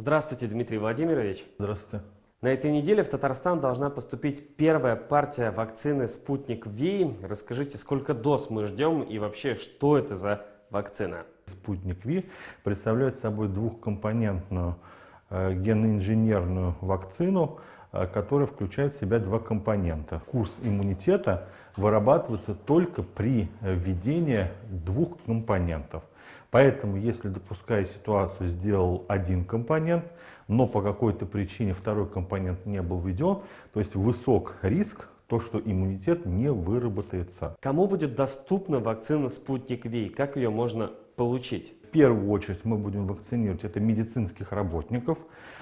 Здравствуйте, Дмитрий Владимирович. Здравствуйте. На этой неделе в Татарстан должна поступить первая партия вакцины «Спутник Ви». Расскажите, сколько доз мы ждем и вообще, что это за вакцина? «Спутник Ви» представляет собой двухкомпонентную генно-инженерную вакцину, которая включает в себя два компонента. Курс иммунитета вырабатывается только при введении двух компонентов. Поэтому, если, допуская ситуацию, сделал один компонент, но по какой-то причине второй компонент не был введен, то есть высок риск, то, что иммунитет не выработается. Кому будет доступна вакцина «Спутник Ви»? Как ее можно получить? В первую очередь мы будем вакцинировать это медицинских работников,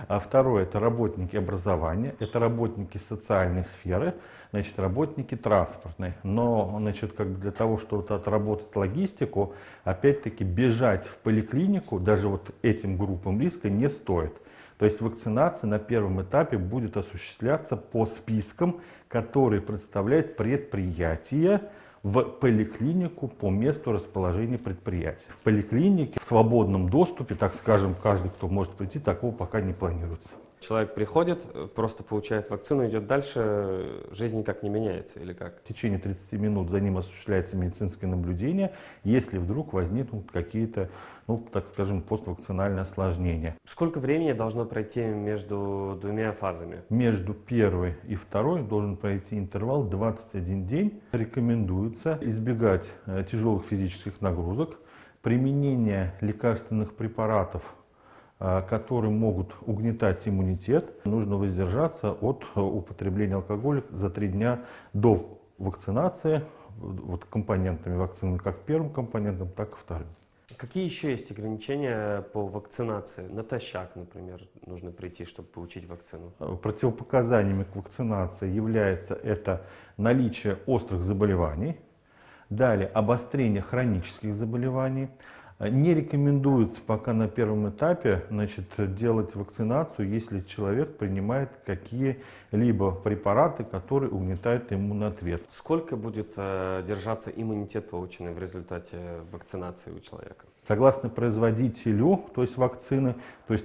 а второе это работники образования, это работники социальной сферы, значит, работники транспортной. Но значит, для того, чтобы отработать логистику, опять-таки бежать в поликлинику даже вот этим группам риска не стоит. То есть вакцинация на первом этапе будет осуществляться по спискам, которые представляет предприятие в поликлинику по месту расположения предприятия. В поликлинике в свободном доступе, так скажем, каждый, кто может прийти, такого пока не планируется. Человек приходит, просто получает вакцину, идет дальше, жизнь никак не меняется или как? В течение 30 минут за ним осуществляется медицинское наблюдение, если вдруг возникнут какие-то, так скажем, поствакцинальные осложнения. Сколько времени должно пройти между двумя фазами? Между первой и второй должен пройти интервал 21 день. Рекомендуется избегать тяжелых физических нагрузок, применение лекарственных препаратов, которые могут угнетать иммунитет. Нужно воздержаться от употребления алкоголя за 3 дня до вакцинации, вот компонентами вакцины, как первым компонентом, так и вторым. Какие еще есть ограничения по вакцинации? Натощак, например, нужно прийти, чтобы получить вакцину. Противопоказаниями к вакцинации является это наличие острых заболеваний, далее обострение хронических заболеваний. Не рекомендуется пока на первом этапе делать вакцинацию, если человек принимает какие-либо препараты, которые угнетают иммунный ответ. Сколько будет держаться иммунитет, полученный в результате вакцинации у человека? Согласно производителю, то есть вакцины,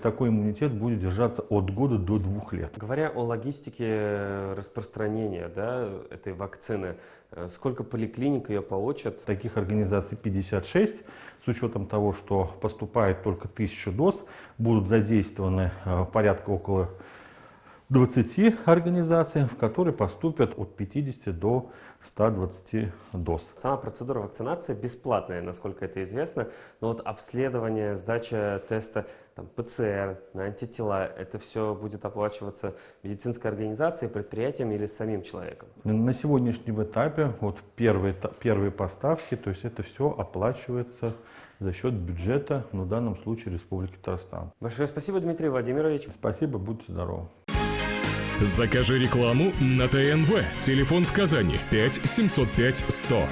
такой иммунитет будет держаться от года до 2 лет. Говоря о логистике распространения этой вакцины, сколько поликлиник ее получат? Таких организаций 56. С учетом того, что поступает только 1000 доз, будут задействованы порядка около 20 организаций, в которые поступят от 50 до 120 доз. Сама процедура вакцинации бесплатная, насколько это известно, но вот обследование, сдача теста ПЦР на антитела, это все будет оплачиваться медицинской организацией, предприятием или самим человеком? На сегодняшнем этапе первые поставки, то есть это все оплачивается за счет бюджета, в данном случае Республики Татарстан. Большое спасибо, Дмитрий Владимирович. Спасибо, будьте здоровы. Закажи рекламу на ТНВ. Телефон в Казани 5 705 100.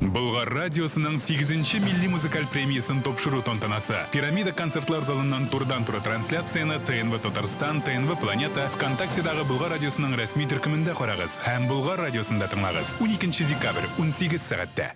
Болгар радиосының 8-ші милли музыкаль премиясын топшыру тантанасы. Пирамида концертлар залынан турдан-тура трансляцияны ТНВ Татарстан, ТНВ Планета, ВКонтактедагы Болгар радиосының рәсми төркемендә карагыз һәм Болгар радиосында тыңлагыз. 12 декабрь 18 сәгатьтә.